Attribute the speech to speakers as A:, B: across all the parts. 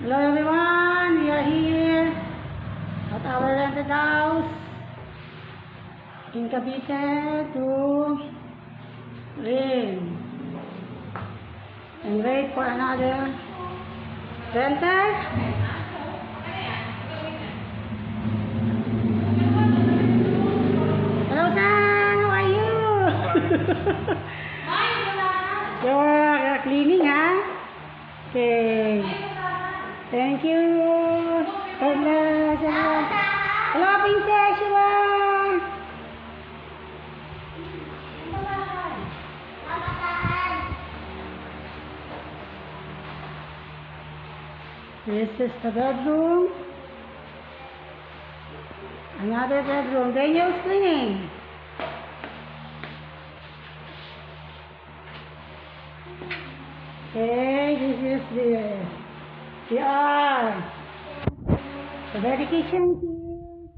A: Hello everyone, we are here at our rented house in Cavite to rain and wait for another renter. Hello Sam, how are you? You're cleaning, huh? Okay. Thank you. God bless everyone. Hello, Princess Shua. This is the bedroom. Another bedroom. Daniel's cleaning. Okay, this is the dedication here.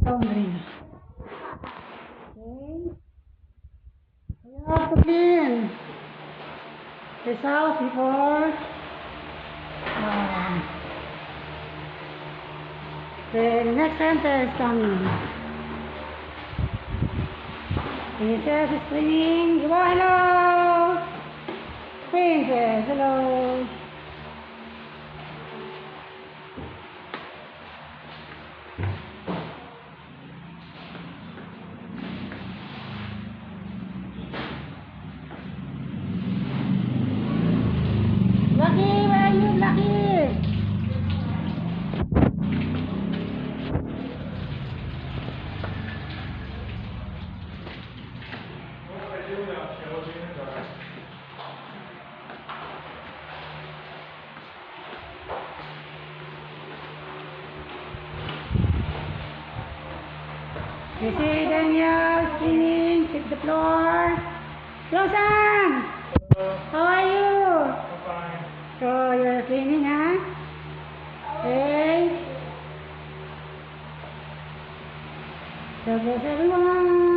A: Laundry. Okay. We have to clean this house before the next renter is coming. Princess is cleaning. Oh, hello! Princess, hello! Lucky, where are you, Lucky? You see Daniel cleaning, sweep the floor. Hello, Sam! How are you?
B: I'm fine.
A: So, you're cleaning, huh? Okay. God bless everyone.